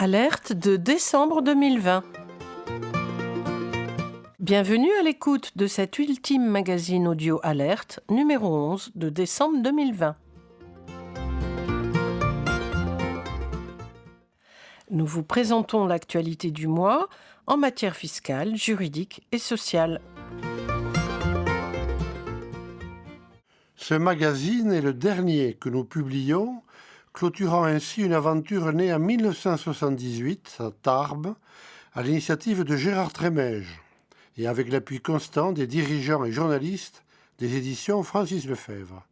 Alerte de décembre 2020. Bienvenue à l'écoute de cet ultime magazine audio Alerte, numéro 11 de décembre 2020. Nous vous présentons l'actualité du mois en matière fiscale, juridique et sociale. Ce magazine est le dernier que nous publions, clôturant ainsi une aventure née en 1978 à Tarbes, à l'initiative de Gérard Trémège, et avec l'appui constant des dirigeants et journalistes des éditions Francis Lefebvre.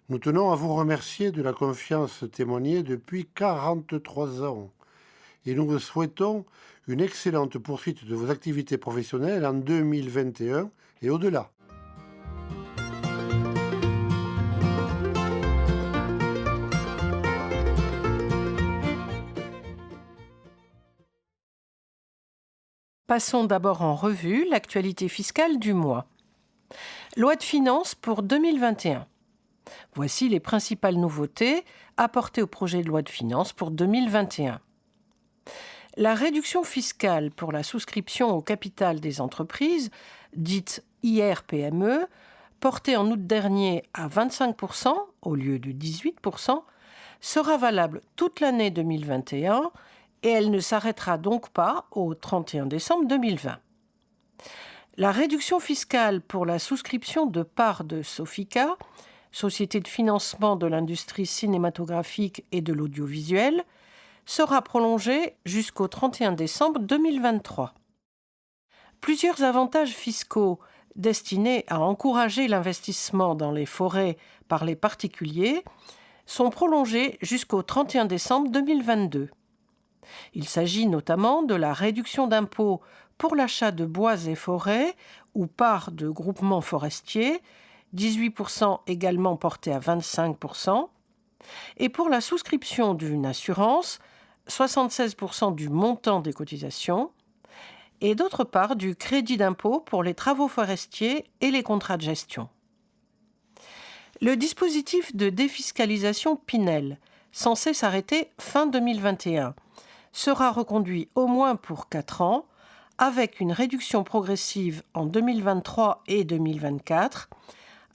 Nous tenons à vous remercier de la confiance témoignée depuis 43 ans, et nous vous souhaitons une excellente poursuite de vos activités professionnelles en 2021 et au-delà. Passons d'abord en revue l'actualité fiscale du mois. Loi de finances pour 2021. Voici les principales nouveautés apportées au projet de loi de finances pour 2021. La réduction fiscale pour la souscription au capital des entreprises, dite IR-PME, portée en août dernier à 25% au lieu de 18%, sera valable toute l'année 2021 et elle ne s'arrêtera donc pas au 31 décembre 2020. La réduction fiscale pour la souscription de parts de Sofica, société de financement de l'industrie cinématographique et de l'audiovisuel, sera prolongée jusqu'au 31 décembre 2023. Plusieurs avantages fiscaux destinés à encourager l'investissement dans les forêts par les particuliers sont prolongés jusqu'au 31 décembre 2022. Il s'agit notamment de la réduction d'impôt pour l'achat de bois et forêts ou parts de groupements forestiers, 18% également porté à 25%, et pour la souscription d'une assurance, 76% du montant des cotisations, et d'autre part du crédit d'impôt pour les travaux forestiers et les contrats de gestion. Le dispositif de défiscalisation Pinel, censé s'arrêter fin 2021, sera reconduit au moins pour 4 ans, avec une réduction progressive en 2023 et 2024,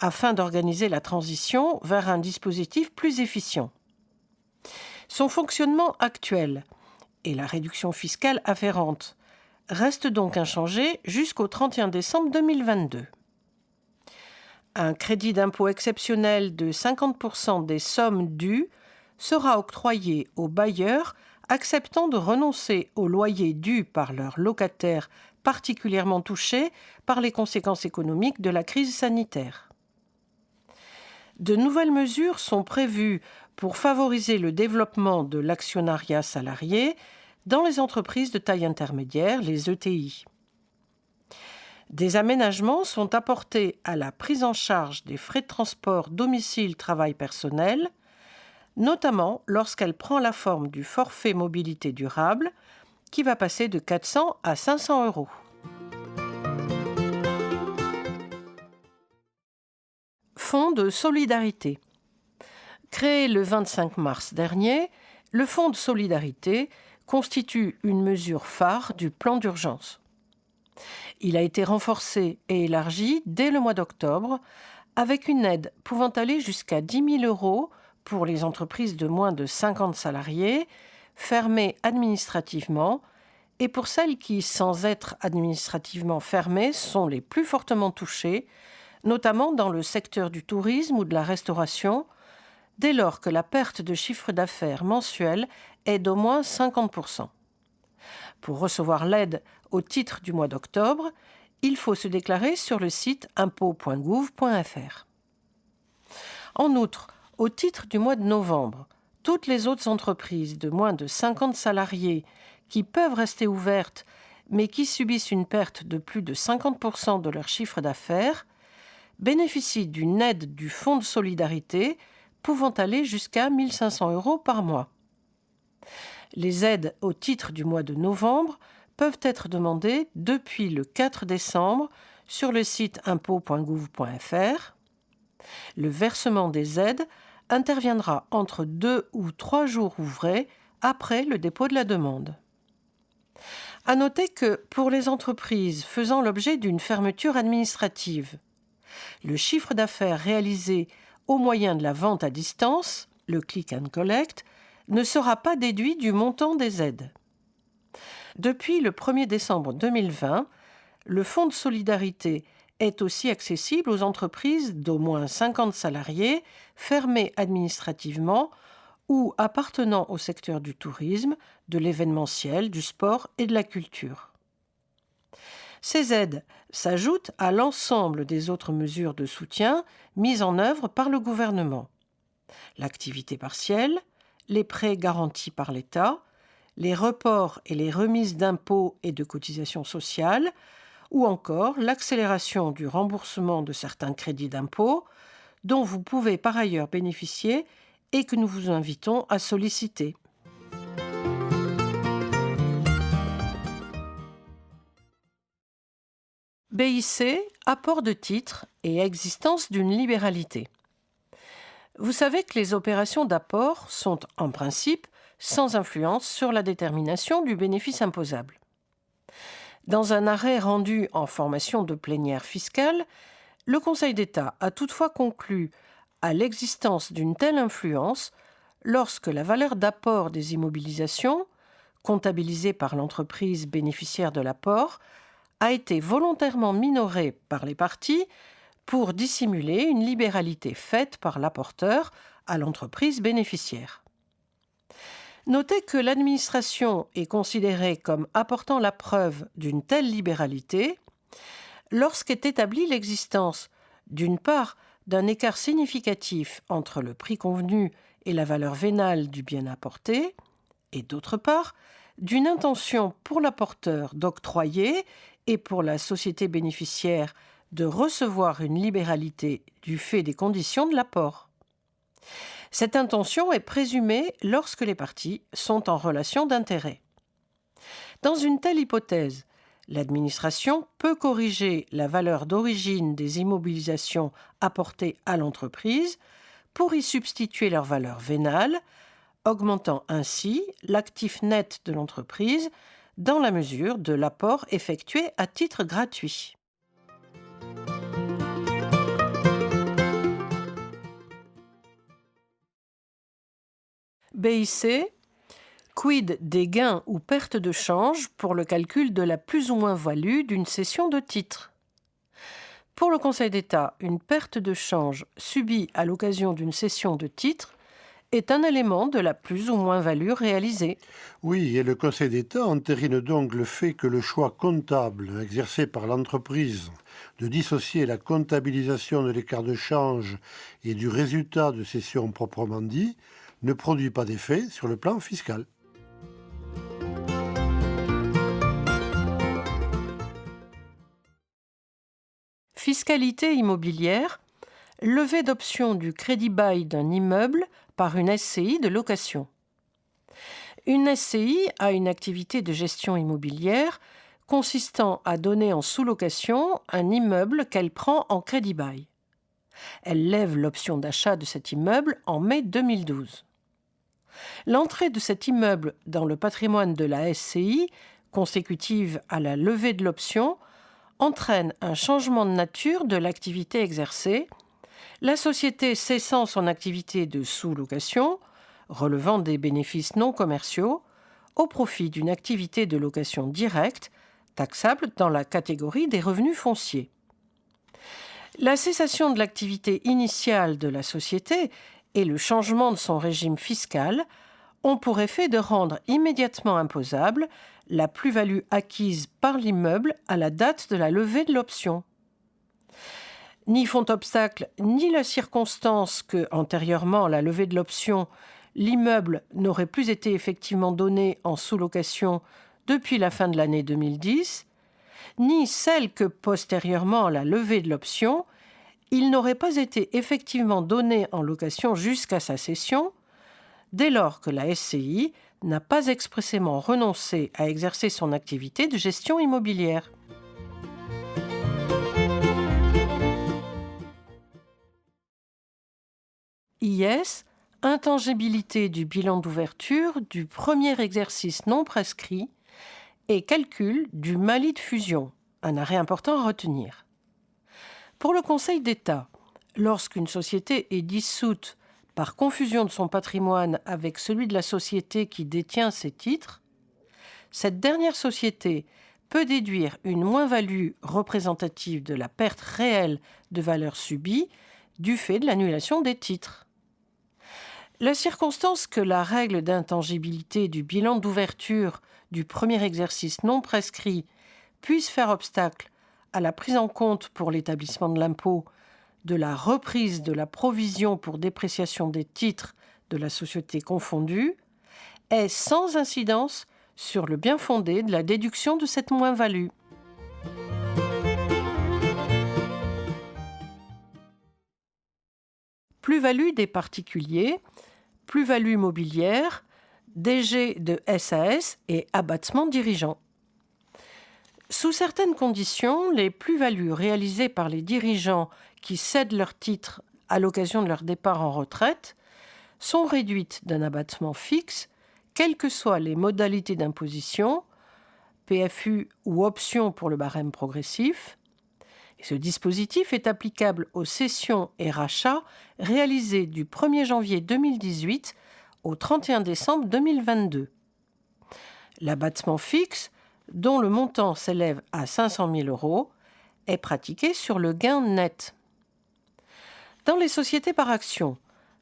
afin d'organiser la transition vers un dispositif plus efficient. Son fonctionnement actuel et la réduction fiscale afférente restent donc inchangés jusqu'au 31 décembre 2022. Un crédit d'impôt exceptionnel de 50% des sommes dues sera octroyé aux bailleurs acceptant de renoncer aux loyers dus par leurs locataires particulièrement touchés par les conséquences économiques de la crise sanitaire. De nouvelles mesures sont prévues pour favoriser le développement de l'actionnariat salarié dans les entreprises de taille intermédiaire, les ETI. Des aménagements sont apportés à la prise en charge des frais de transport domicile-travail personnel, notamment lorsqu'elle prend la forme du forfait mobilité durable, qui va passer de 400 à 500 €. Fonds de solidarité. Créé le 25 mars dernier, le Fonds de solidarité constitue une mesure phare du plan d'urgence. Il a été renforcé et élargi dès le mois d'octobre, avec une aide pouvant aller jusqu'à 10 000 € pour les entreprises de moins de 50 salariés, fermées administrativement, et pour celles qui, sans être administrativement fermées, sont les plus fortement touchées, notamment dans le secteur du tourisme ou de la restauration, dès lors que la perte de chiffre d'affaires mensuel est d'au moins 50%. Pour recevoir l'aide au titre du mois d'octobre, il faut se déclarer sur le site impôts.gouv.fr. En outre, au titre du mois de novembre, toutes les autres entreprises de moins de 50 salariés qui peuvent rester ouvertes mais qui subissent une perte de plus de 50% de leur chiffre d'affaires bénéficient d'une aide du Fonds de solidarité pouvant aller jusqu'à 1 500 € par mois. Les aides au titre du mois de novembre peuvent être demandées depuis le 4 décembre sur le site impôts.gouv.fr. Le versement des aides interviendra entre 2 ou 3 jours ouvrés après le dépôt de la demande. À noter que pour les entreprises faisant l'objet d'une fermeture administrative, le chiffre d'affaires réalisé au moyen de la vente à distance, le click and collect, ne sera pas déduit du montant des aides. Depuis le 1er décembre 2020, le Fonds de solidarité est aussi accessible aux entreprises d'au moins 50 salariés fermées administrativement ou appartenant au secteur du tourisme, de l'événementiel, du sport et de la culture. Ces aides s'ajoutent à l'ensemble des autres mesures de soutien mises en œuvre par le gouvernement. L'activité partielle, les prêts garantis par l'État, les reports et les remises d'impôts et de cotisations sociales, ou encore l'accélération du remboursement de certains crédits d'impôt, dont vous pouvez par ailleurs bénéficier et que nous vous invitons à solliciter. BIC, apport de titres et existence d'une libéralité. Vous savez que les opérations d'apport sont, en principe, sans influence sur la détermination du bénéfice imposable. Dans un arrêt rendu en formation de plénière fiscale, le Conseil d'État a toutefois conclu à l'existence d'une telle influence lorsque la valeur d'apport des immobilisations, comptabilisée par l'entreprise bénéficiaire de l'apport, a été volontairement minorée par les parties pour dissimuler une libéralité faite par l'apporteur à l'entreprise bénéficiaire. Notez que l'administration est considérée comme apportant la preuve d'une telle libéralité lorsqu'est établie l'existence, d'une part, d'un écart significatif entre le prix convenu et la valeur vénale du bien apporté, et d'autre part, d'une intention pour l'apporteur d'octroyer et pour la société bénéficiaire de recevoir une libéralité du fait des conditions de l'apport. Cette intention est présumée lorsque les parties sont en relation d'intérêt. Dans une telle hypothèse, l'administration peut corriger la valeur d'origine des immobilisations apportées à l'entreprise pour y substituer leur valeur vénale, augmentant ainsi l'actif net de l'entreprise dans la mesure de l'apport effectué à titre gratuit. BIC, quid des gains ou pertes de change pour le calcul de la plus ou moins value d'une cession de titres. Pour le Conseil d'État, une perte de change subie à l'occasion d'une cession de titres est un élément de la plus ou moins value réalisée. Oui, et le Conseil d'État entérine donc le fait que le choix comptable exercé par l'entreprise de dissocier la comptabilisation de l'écart de change et du résultat de cession proprement dit ne produit pas d'effet sur le plan fiscal. Fiscalité immobilière, levée d'option du crédit bail d'un immeuble par une SCI de location. Une SCI a une activité de gestion immobilière consistant à donner en sous-location un immeuble qu'elle prend en crédit bail. Elle lève l'option d'achat de cet immeuble en mai 2012. L'entrée de cet immeuble dans le patrimoine de la SCI, consécutive à la levée de l'option, entraîne un changement de nature de l'activité exercée, la société cessant son activité de sous-location, relevant des bénéfices non commerciaux, au profit d'une activité de location directe, taxable dans la catégorie des revenus fonciers. La cessation de l'activité initiale de la société et le changement de son régime fiscal ont pour effet de rendre immédiatement imposable la plus-value acquise par l'immeuble à la date de la levée de l'option. N'y font obstacle ni la circonstance que, antérieurement à la levée de l'option, l'immeuble n'aurait plus été effectivement donné en sous-location depuis la fin de l'année 2010, ni celle que, postérieurement à la levée de l'option, il n'aurait pas été effectivement donné en location jusqu'à sa cession, dès lors que la SCI n'a pas expressément renoncé à exercer son activité de gestion immobilière. IS, intangibilité du bilan d'ouverture du premier exercice non prescrit et calcul du mali de fusion, un arrêt important à retenir. Pour le Conseil d'État, lorsqu'une société est dissoute par confusion de son patrimoine avec celui de la société qui détient ses titres, cette dernière société peut déduire une moins-value représentative de la perte réelle de valeur subie du fait de l'annulation des titres. La circonstance que la règle d'intangibilité du bilan d'ouverture du premier exercice non prescrit puisse faire obstacle à la prise en compte pour l'établissement de l'impôt de la reprise de la provision pour dépréciation des titres de la société confondue est sans incidence sur le bien-fondé de la déduction de cette moins-value. Plus-value des particuliers, plus-value mobilière, DG de SAS et abattement dirigeant. Sous certaines conditions, les plus-values réalisées par les dirigeants qui cèdent leurs titres à l'occasion de leur départ en retraite sont réduites d'un abattement fixe, quelles que soient les modalités d'imposition, PFU ou option pour le barème progressif. Et ce dispositif est applicable aux cessions et rachats réalisés du 1er janvier 2018 au 31 décembre 2022. L'abattement fixe, dont le montant s'élève à 500 000 €, est pratiqué sur le gain net. Dans les sociétés par actions,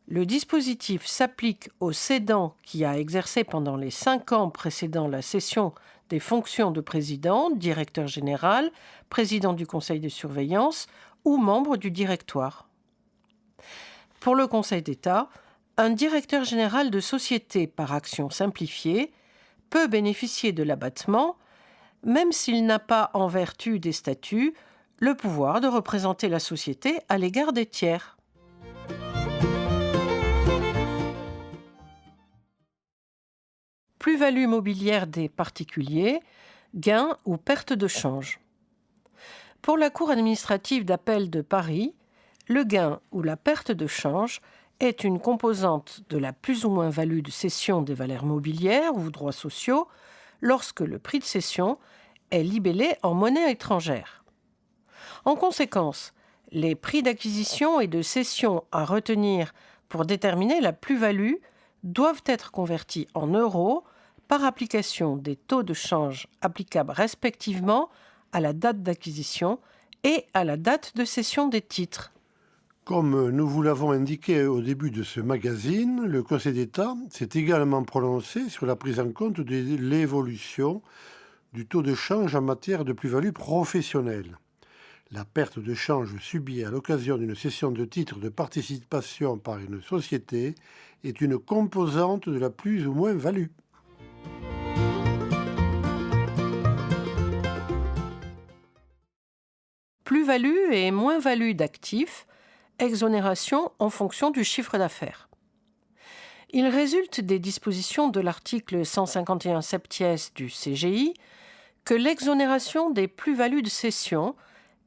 le dispositif s'applique au cédant qui a exercé pendant les 5 ans précédant la cession des fonctions de président, directeur général, président du conseil de surveillance ou membre du directoire. Pour le Conseil d'État, un directeur général de société par action simplifiée peut bénéficier de l'abattement même s'il n'a pas, en vertu des statuts, le pouvoir de représenter la société à l'égard des tiers. Plus-value mobilière des particuliers, gain ou perte de change. Pour la Cour administrative d'appel de Paris, le gain ou la perte de change est une composante de la plus ou moins value de cession des valeurs mobilières ou droits sociaux lorsque le prix de cession est libellé en monnaie étrangère. En conséquence, les prix d'acquisition et de cession à retenir pour déterminer la plus-value doivent être convertis en euros par application des taux de change applicables respectivement à la date d'acquisition et à la date de cession des titres. Comme nous vous l'avons indiqué au début de ce magazine, le Conseil d'État s'est également prononcé sur la prise en compte de l'évolution du taux de change en matière de plus-value professionnelle. La perte de change subie à l'occasion d'une cession de titres de participation par une société est une composante de la plus ou moins value. Plus-value et moins-value d'actifs, exonération en fonction du chiffre d'affaires. Il résulte des dispositions de l'article 151 septies du CGI que l'exonération des plus-values de cession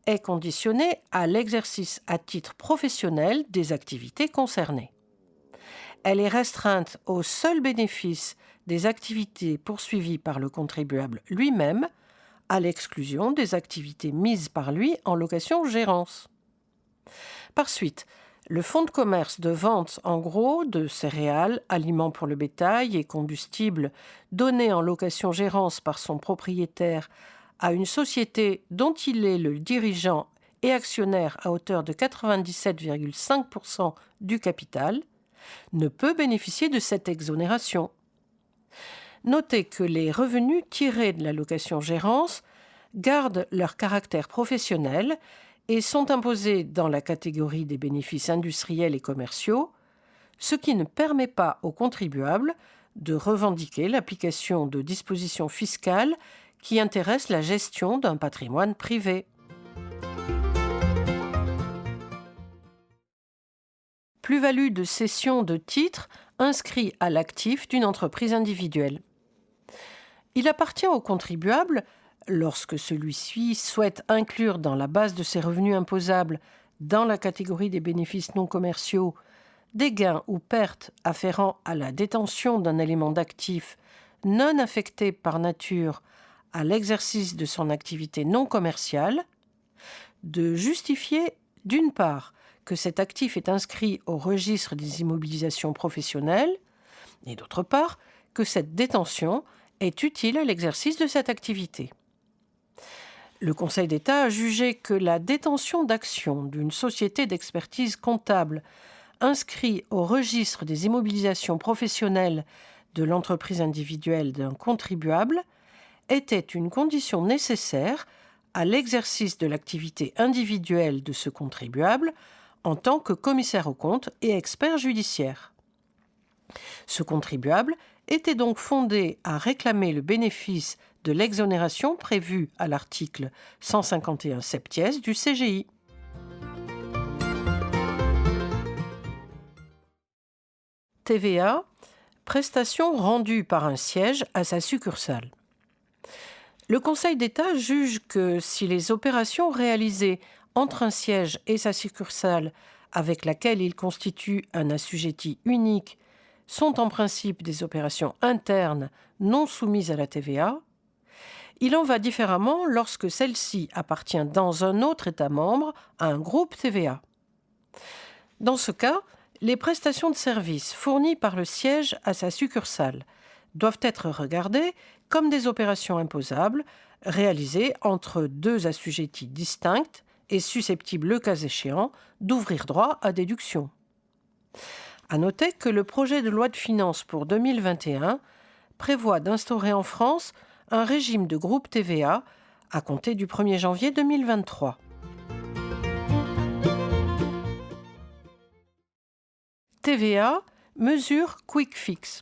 est conditionnée à l'exercice à titre professionnel des activités concernées. Elle est restreinte au seul bénéfice des activités poursuivies par le contribuable lui-même, à l'exclusion des activités mises par lui en location-gérance. Par suite, le fonds de commerce de vente en gros de céréales, aliments pour le bétail et combustibles donnés en location-gérance par son propriétaire à une société dont il est le dirigeant et actionnaire à hauteur de 97,5% du capital, ne peut bénéficier de cette exonération. Notez que les revenus tirés de la location-gérance gardent leur caractère professionnel et sont imposés dans la catégorie des bénéfices industriels et commerciaux, ce qui ne permet pas aux contribuables de revendiquer l'application de dispositions fiscales qui intéressent la gestion d'un patrimoine privé. Plus-value de cession de titres inscrits à l'actif d'une entreprise individuelle. Il appartient au contribuable, lorsque celui-ci souhaite inclure dans la base de ses revenus imposables, dans la catégorie des bénéfices non commerciaux, des gains ou pertes afférents à la détention d'un élément d'actif non affecté par nature à l'exercice de son activité non commerciale, de justifier, d'une part, que cet actif est inscrit au registre des immobilisations professionnelles, et d'autre part, que cette détention est utile à l'exercice de cette activité. Le Conseil d'État a jugé que la détention d'actions d'une société d'expertise comptable inscrite au registre des immobilisations professionnelles de l'entreprise individuelle d'un contribuable était une condition nécessaire à l'exercice de l'activité individuelle de ce contribuable en tant que commissaire aux comptes et expert judiciaire. Ce contribuable était donc fondé à réclamer le bénéfice de l'exonération prévue à l'article 151 septies du CGI. TVA, prestation rendue par un siège à sa succursale. Le Conseil d'État juge que si les opérations réalisées entre un siège et sa succursale avec laquelle il constitue un assujetti unique sont en principe des opérations internes non soumises à la TVA, il en va différemment lorsque celle-ci appartient dans un autre État membre à un groupe TVA. Dans ce cas, les prestations de services fournies par le siège à sa succursale doivent être regardées comme des opérations imposables réalisées entre deux assujettis distincts et susceptibles, le cas échéant, d'ouvrir droit à déduction. À noter que le projet de loi de finances pour 2021 prévoit d'instaurer en France un régime de groupe TVA à compter du 1er janvier 2023. TVA, mesure Quick Fix.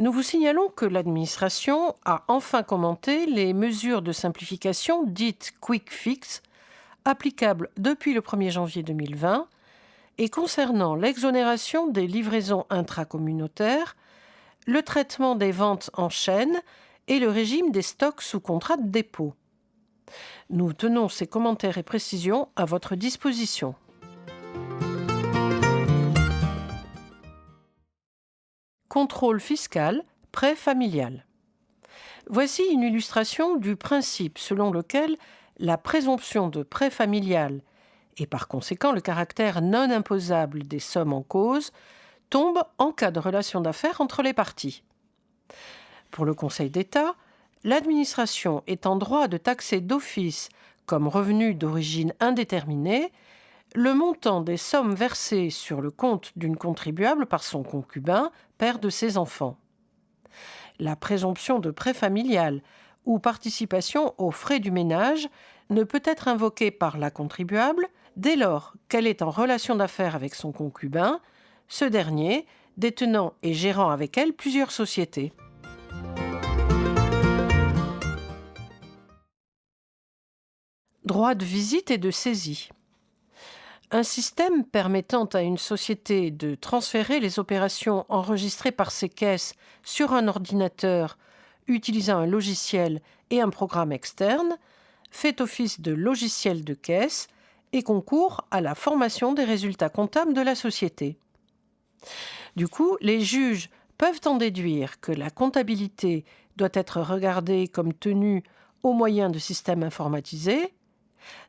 Nous vous signalons que l'administration a enfin commenté les mesures de simplification dites Quick Fix, applicables depuis le 1er janvier 2020 et concernant l'exonération des livraisons intracommunautaires, le traitement des ventes en chaîne et le régime des stocks sous contrat de dépôt. Nous tenons ces commentaires et précisions à votre disposition. Contrôle fiscal, prêt familial. Voici une illustration du principe selon lequel la présomption de prêt familial et par conséquent le caractère non imposable des sommes en cause tombe en cas de relation d'affaires entre les parties. Pour le Conseil d'État, l'administration est en droit de taxer d'office comme revenu d'origine indéterminée le montant des sommes versées sur le compte d'une contribuable par son concubin, père de ses enfants. La présomption de prêt familial ou participation aux frais du ménage ne peut être invoquée par la contribuable dès lors qu'elle est en relation d'affaires avec son concubin, ce dernier détenant et gérant avec elle plusieurs sociétés. Droit de visite et de saisie. Un système permettant à une société de transférer les opérations enregistrées par ses caisses sur un ordinateur utilisant un logiciel et un programme externe fait office de logiciel de caisse et concourt à la formation des résultats comptables de la société. Du coup, les juges peuvent en déduire que la comptabilité doit être regardée comme tenue au moyen de systèmes informatisés,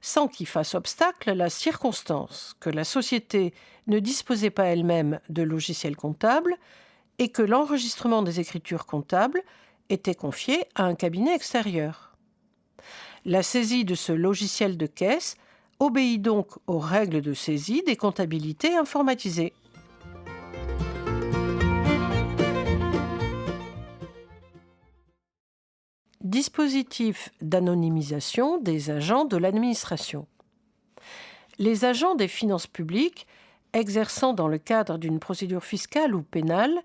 sans qu'il fasse obstacle à la circonstance que la société ne disposait pas elle-même de logiciel comptable et que l'enregistrement des écritures comptables était confié à un cabinet extérieur. La saisie de ce logiciel de caisse obéit donc aux règles de saisie des comptabilités informatisées. Dispositif d'anonymisation des agents de l'administration. Les agents des finances publiques, exerçant dans le cadre d'une procédure fiscale ou pénale,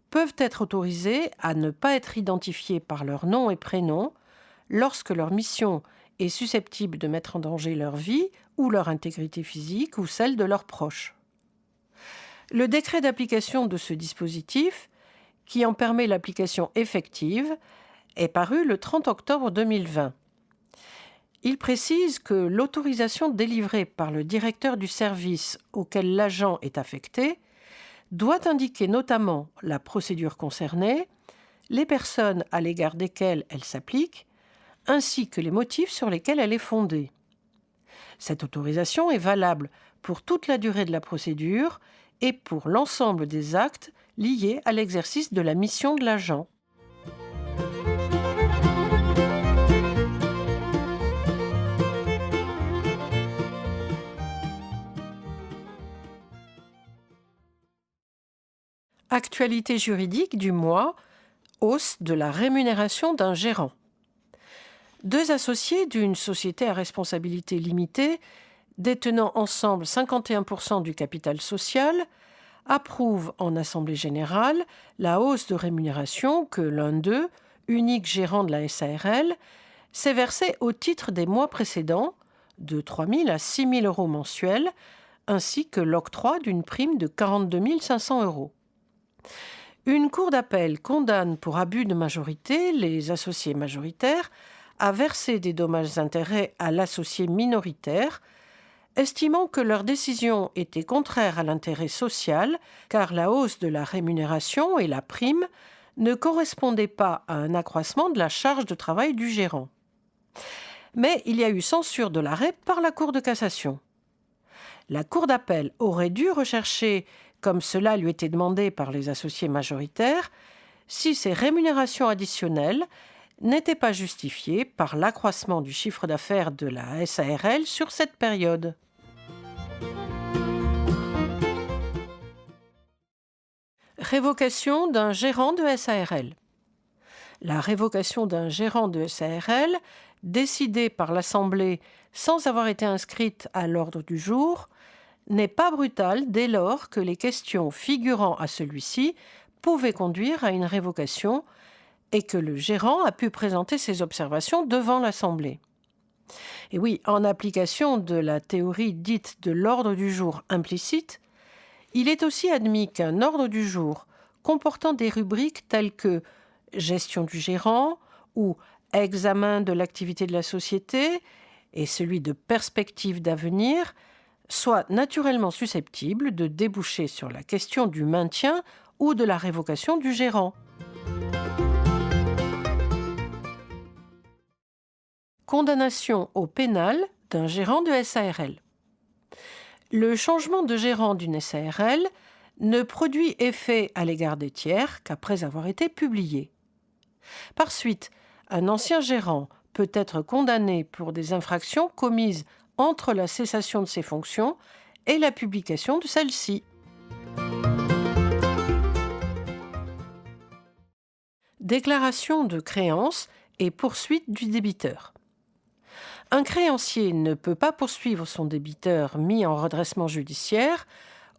peuvent être autorisés à ne pas être identifiés par leur nom et prénom lorsque leur mission est susceptible de mettre en danger leur vie ou leur intégrité physique ou celle de leurs proches. Le décret d'application de ce dispositif, qui en permet l'application effective, est paru le 30 octobre 2020. Il précise que l'autorisation délivrée par le directeur du service auquel l'agent est affecté doit indiquer notamment la procédure concernée, les personnes à l'égard desquelles elle s'applique, ainsi que les motifs sur lesquels elle est fondée. Cette autorisation est valable pour toute la durée de la procédure et pour l'ensemble des actes liés à l'exercice de la mission de l'agent. Actualité juridique du mois, hausse de la rémunération d'un gérant. 2 associés d'une société à responsabilité limitée, détenant ensemble 51% du capital social, approuvent en Assemblée générale la hausse de rémunération que l'un d'eux, unique gérant de la SARL, s'est versé au titre des mois précédents, de 3 000 à 6 000 euros mensuels, ainsi que l'octroi d'une prime de 42 500 euros. Une cour d'appel condamne pour abus de majorité les associés majoritaires à verser des dommages-intérêts à l'associé minoritaire, estimant que leur décision était contraire à l'intérêt social, car la hausse de la rémunération et la prime ne correspondaient pas à un accroissement de la charge de travail du gérant. Mais il y a eu censure de l'arrêt par la Cour de cassation. La Cour d'appel aurait dû rechercher, comme cela lui était demandé par les associés majoritaires, si ces rémunérations additionnelles n'étaient pas justifiées par l'accroissement du chiffre d'affaires de la SARL sur cette période. Révocation d'un gérant de SARL. La révocation d'un gérant de SARL, décidée par l'Assemblée sans avoir été inscrite à l'ordre du jour, n'est pas brutale dès lors que les questions figurant à celui-ci pouvaient conduire à une révocation et que le gérant a pu présenter ses observations devant l'Assemblée. Et oui, en application de la théorie dite de l'ordre du jour implicite, il est aussi admis qu'un ordre du jour comportant des rubriques telles que gestion du gérant ou examen de l'activité de la société et celui de perspective d'avenir soit naturellement susceptible de déboucher sur la question du maintien ou de la révocation du gérant. Condamnation au pénal d'un gérant de SARL. Le changement de gérant d'une SARL ne produit effet à l'égard des tiers qu'après avoir été publié. Par suite, un ancien gérant peut être condamné pour des infractions commises entre la cessation de ses fonctions et la publication de celle-ci. Déclaration de créance et poursuite du débiteur. Un créancier ne peut pas poursuivre son débiteur mis en redressement judiciaire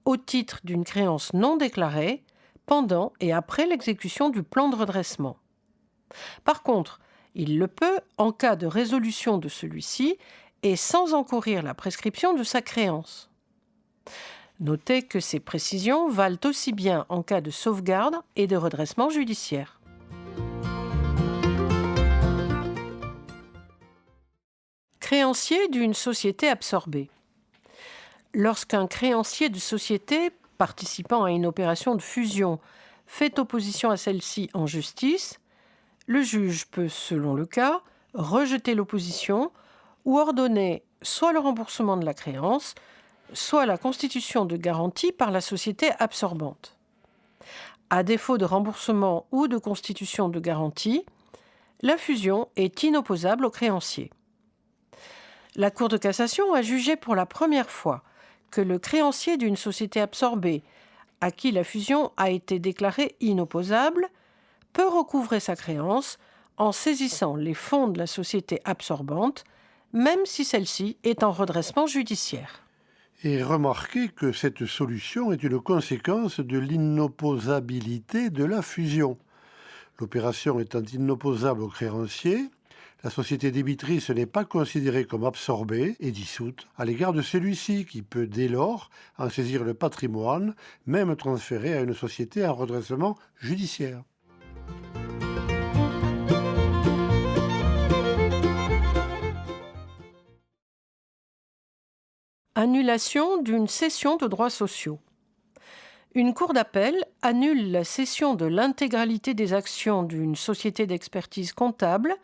au titre d'une créance non déclarée pendant et après l'exécution du plan de redressement. Par contre, il le peut en cas de résolution de celui-ci et sans encourir la prescription de sa créance. Notez que ces précisions valent aussi bien en cas de sauvegarde et de redressement judiciaire. Créancier d'une société absorbée. Lorsqu'un créancier de société participant à une opération de fusion fait opposition à celle-ci en justice, le juge peut, selon le cas, rejeter l'opposition ou ordonner soit le remboursement de la créance, soit la constitution de garantie par la société absorbante. À défaut de remboursement ou de constitution de garantie, la fusion est inopposable au créancier. La Cour de cassation a jugé pour la première fois que le créancier d'une société absorbée, à qui la fusion a été déclarée inopposable, peut recouvrer sa créance en saisissant les fonds de la société absorbante, même si celle-ci est en redressement judiciaire. Et remarquez que cette solution est une conséquence de l'inopposabilité de la fusion. L'opération étant inopposable au créancier, la société débitrice n'est pas considérée comme absorbée et dissoute à l'égard de celui-ci qui peut dès lors en saisir le patrimoine, même transféré à une société en redressement judiciaire. Annulation d'une cession de droits sociaux. Une cour d'appel annule la cession de l'intégralité des actions d'une société d'expertise comptable,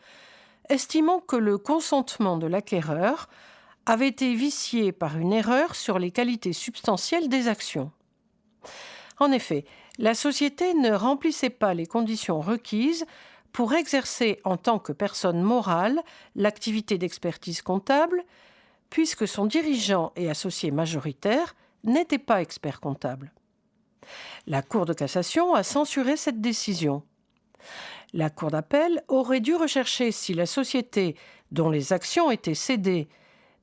estimant que le consentement de l'acquéreur avait été vicié par une erreur sur les qualités substantielles des actions. En effet, la société ne remplissait pas les conditions requises pour exercer en tant que personne morale l'activité d'expertise comptable, puisque son dirigeant et associé majoritaire n'était pas expert comptable. La Cour de cassation a censuré cette décision. La Cour d'appel aurait dû rechercher si la société dont les actions étaient cédées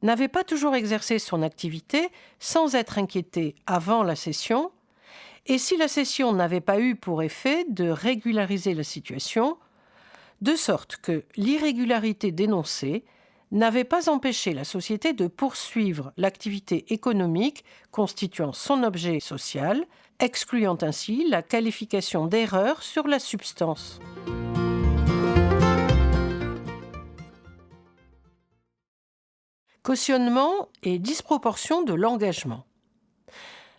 n'avait pas toujours exercé son activité sans être inquiétée avant la cession, et si la cession n'avait pas eu pour effet de régulariser la situation, de sorte que l'irrégularité dénoncée n'avait pas empêché la société de poursuivre l'activité économique constituant son objet social, excluant ainsi la qualification d'erreur sur la substance. Cautionnement et disproportion de l'engagement.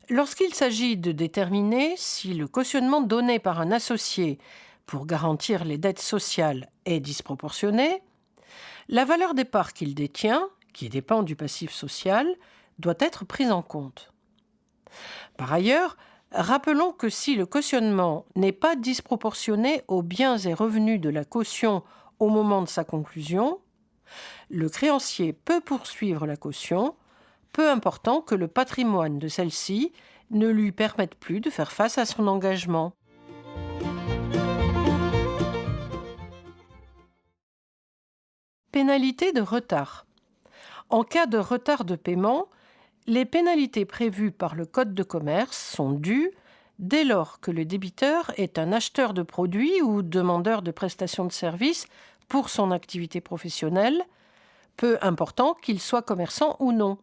Lorsqu'il s'agit de déterminer si le cautionnement donné par un associé pour garantir les dettes sociales est disproportionné, la valeur des parts qu'il détient, qui dépend du passif social, doit être prise en compte. Par ailleurs, rappelons que si le cautionnement n'est pas disproportionné aux biens et revenus de la caution au moment de sa conclusion, le créancier peut poursuivre la caution, peu important que le patrimoine de celle-ci ne lui permette plus de faire face à son engagement. Pénalité de retard. En cas de retard de paiement, les pénalités prévues par le Code de commerce sont dues dès lors que le débiteur est un acheteur de produits ou demandeur de prestations de services pour son activité professionnelle, peu important qu'il soit commerçant ou non.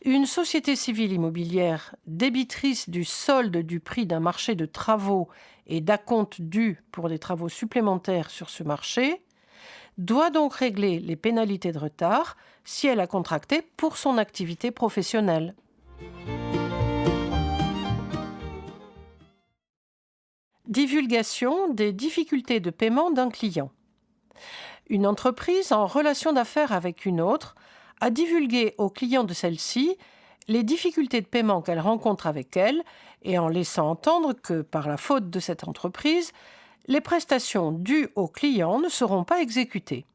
Une société civile immobilière débitrice du solde du prix d'un marché de travaux et d'acompte dû pour des travaux supplémentaires sur ce marché doit donc régler les pénalités de retard si elle a contracté pour son activité professionnelle. Divulgation des difficultés de paiement d'un client. Une entreprise en relation d'affaires avec une autre a divulgué aux clients de celle-ci les difficultés de paiement qu'elle rencontre avec elle et en laissant entendre que, par la faute de cette entreprise, les prestations dues aux clients ne seront pas exécutées.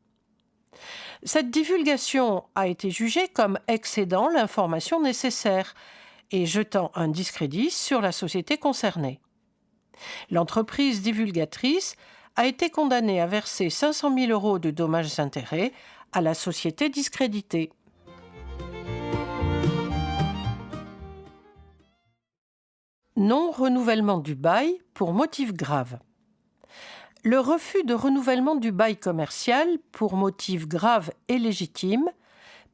Cette divulgation a été jugée comme excédant l'information nécessaire et jetant un discrédit sur la société concernée. L'entreprise divulgatrice a été condamnée à verser 500 000 € de dommages-intérêts à la société discréditée. Non-renouvellement du bail pour motif grave. Le refus de renouvellement du bail commercial pour motif grave et légitime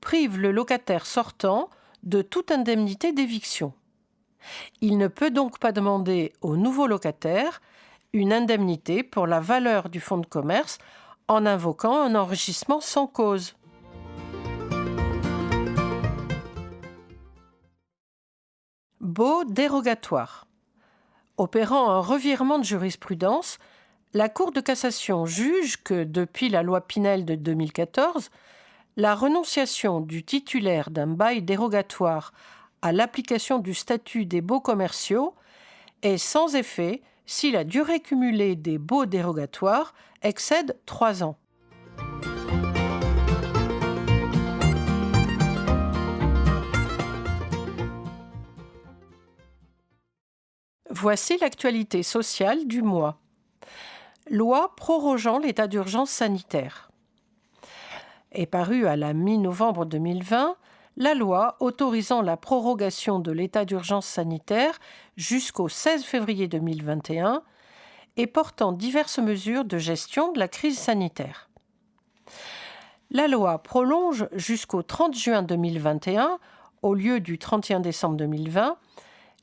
prive le locataire sortant de toute indemnité d'éviction. Il ne peut donc pas demander au nouveau locataire une indemnité pour la valeur du fonds de commerce en invoquant un enrichissement sans cause. Baux dérogatoire. Opérant un revirement de jurisprudence, la Cour de cassation juge que, depuis la loi Pinel de 2014, la renonciation du titulaire d'un bail dérogatoire à l'application du statut des baux commerciaux est sans effet si la durée cumulée des baux dérogatoires excède 3 ans. Voici l'actualité sociale du mois. Loi prorogeant l'état d'urgence sanitaire. Est parue à la mi-novembre 2020 la loi autorisant la prorogation de l'état d'urgence sanitaire jusqu'au 16 février 2021 et portant diverses mesures de gestion de la crise sanitaire. La loi prolonge jusqu'au 30 juin 2021, au lieu du 31 décembre 2020,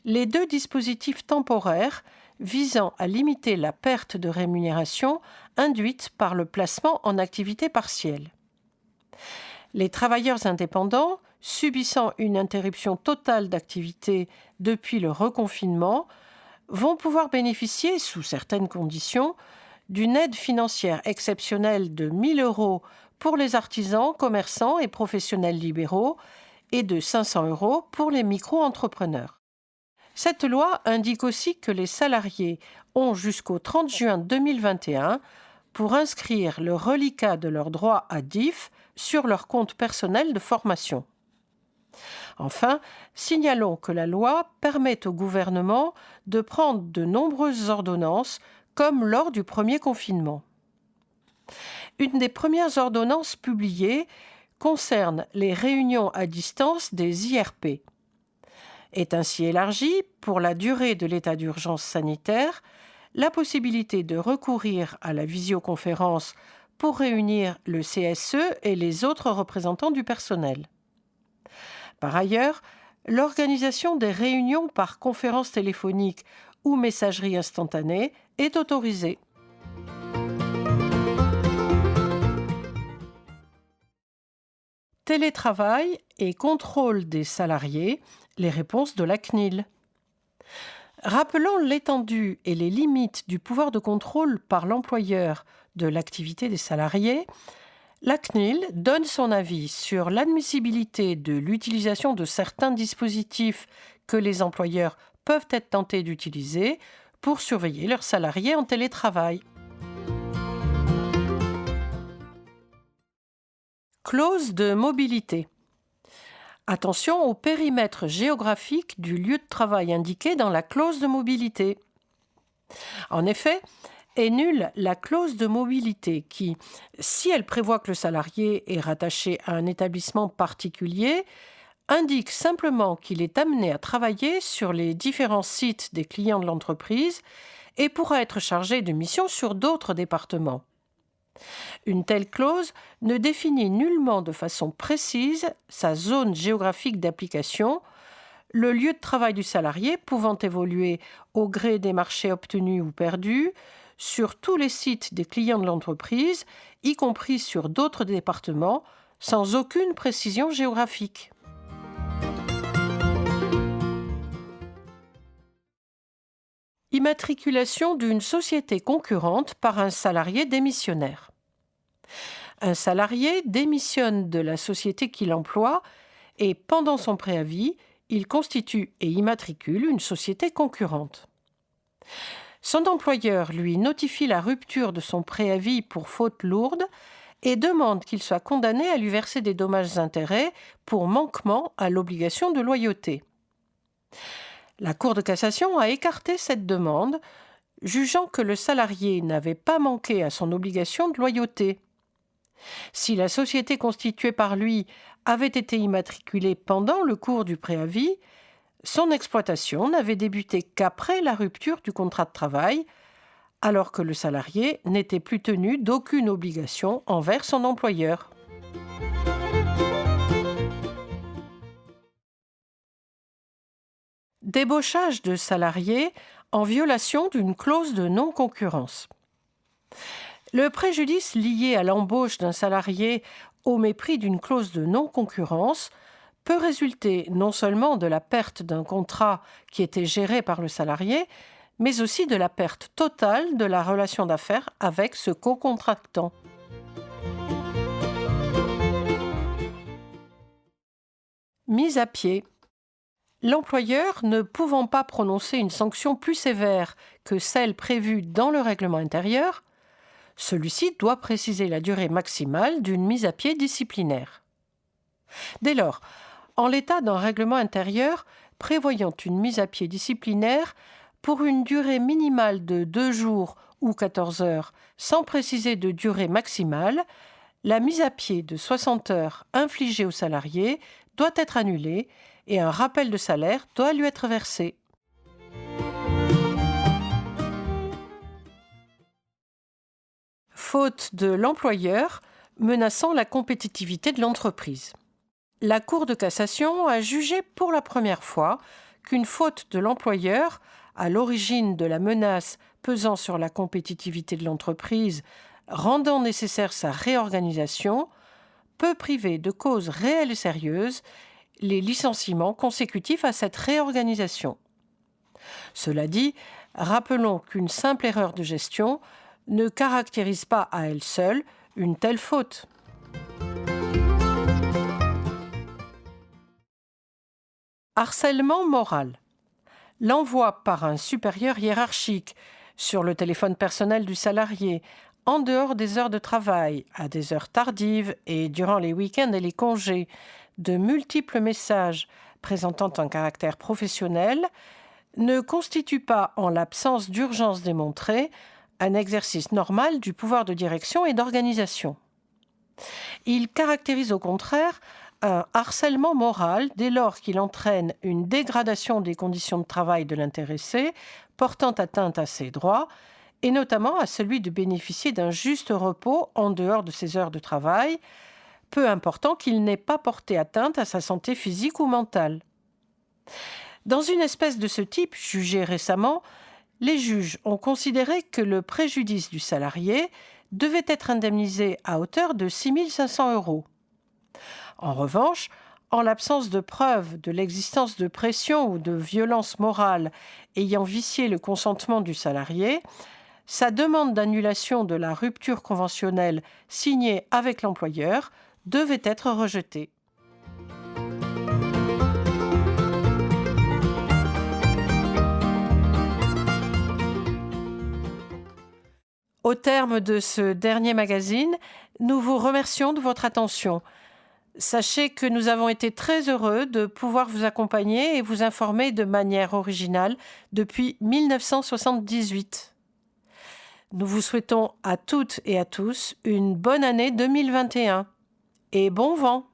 les 2 dispositifs temporaires visant à limiter la perte de rémunération induite par le placement en activité partielle. Les travailleurs indépendants subissant une interruption totale d'activité depuis le reconfinement vont pouvoir bénéficier, sous certaines conditions, d'une aide financière exceptionnelle de 1 000 € pour les artisans, commerçants et professionnels libéraux et de 500 € pour les micro-entrepreneurs. Cette loi indique aussi que les salariés ont jusqu'au 30 juin 2021 pour inscrire le reliquat de leurs droits à DIF sur leur compte personnel de formation. Enfin, signalons que la loi permet au gouvernement de prendre de nombreuses ordonnances, comme lors du premier confinement. Une des premières ordonnances publiées concerne les réunions à distance des IRP. Est ainsi élargie, pour la durée de l'état d'urgence sanitaire, la possibilité de recourir à la visioconférence pour réunir le CSE et les autres représentants du personnel. Par ailleurs, l'organisation des réunions par conférence téléphonique ou messagerie instantanée est autorisée. Télétravail et contrôle des salariés, les réponses de la CNIL. Rappelons l'étendue et les limites du pouvoir de contrôle par l'employeur de l'activité des salariés, la CNIL donne son avis sur l'admissibilité de l'utilisation de certains dispositifs que les employeurs peuvent être tentés d'utiliser pour surveiller leurs salariés en télétravail. Clause de mobilité. Attention au périmètre géographique du lieu de travail indiqué dans la clause de mobilité. En effet, est nulle la clause de mobilité qui, si elle prévoit que le salarié est rattaché à un établissement particulier, indique simplement qu'il est amené à travailler sur les différents sites des clients de l'entreprise et pourra être chargé de missions sur d'autres départements. Une telle clause ne définit nullement de façon précise sa zone géographique d'application, le lieu de travail du salarié pouvant évoluer au gré des marchés obtenus ou perdus, sur tous les sites des clients de l'entreprise, y compris sur d'autres départements, sans aucune précision géographique. Immatriculation d'une société concurrente par un salarié démissionnaire. Un salarié démissionne de la société qu'il emploie et, pendant son préavis, il constitue et immatricule une société concurrente. Son employeur lui notifie la rupture de son préavis pour faute lourde et demande qu'il soit condamné à lui verser des dommages-intérêts pour manquement à l'obligation de loyauté. La Cour de cassation a écarté cette demande, jugeant que le salarié n'avait pas manqué à son obligation de loyauté. Si la société constituée par lui avait été immatriculée pendant le cours du préavis, son exploitation n'avait débuté qu'après la rupture du contrat de travail, alors que le salarié n'était plus tenu d'aucune obligation envers son employeur. Débauchage de salariés en violation d'une clause de non-concurrence. Le préjudice lié à l'embauche d'un salarié au mépris d'une clause de non-concurrence peut résulter non seulement de la perte d'un contrat qui était géré par le salarié, mais aussi de la perte totale de la relation d'affaires avec ce co-contractant. Mise à pied. L'employeur ne pouvant pas prononcer une sanction plus sévère que celle prévue dans le règlement intérieur, celui-ci doit préciser la durée maximale d'une mise à pied disciplinaire. Dès lors, en l'état d'un règlement intérieur prévoyant une mise à pied disciplinaire pour une durée minimale de 2 jours ou 14 heures, sans préciser de durée maximale, la mise à pied de 60 heures infligée au salarié doit être annulée et un rappel de salaire doit lui être versé. Faute de l'employeur menaçant la compétitivité de l'entreprise. La Cour de cassation a jugé pour la première fois qu'une faute de l'employeur, à l'origine de la menace pesant sur la compétitivité de l'entreprise, rendant nécessaire sa réorganisation, peut priver de causes réelles et sérieuses les licenciements consécutifs à cette réorganisation. Cela dit, rappelons qu'une simple erreur de gestion ne caractérise pas à elle seule une telle faute. Harcèlement moral. L'envoi par un supérieur hiérarchique sur le téléphone personnel du salarié, en dehors des heures de travail, à des heures tardives et durant les week-ends et les congés, de multiples messages présentant un caractère professionnel ne constitue pas, en l'absence d'urgence démontrée, un exercice normal du pouvoir de direction et d'organisation. Il caractérise au contraire un harcèlement moral dès lors qu'il entraîne une dégradation des conditions de travail de l'intéressé, portant atteinte à ses droits, et notamment à celui de bénéficier d'un juste repos en dehors de ses heures de travail, peu important qu'il n'ait pas porté atteinte à sa santé physique ou mentale. Dans une espèce de ce type, jugée récemment, les juges ont considéré que le préjudice du salarié devait être indemnisé à hauteur de 6 500 €. En revanche, en l'absence de preuves de l'existence de pression ou de violence morale ayant vicié le consentement du salarié, sa demande d'annulation de la rupture conventionnelle signée avec l'employeur devait être rejetée. Au terme de ce dernier magazine, nous vous remercions de votre attention. Sachez que nous avons été très heureux de pouvoir vous accompagner et vous informer de manière originale depuis 1978. Nous vous souhaitons à toutes et à tous une bonne année 2021 et bon vent!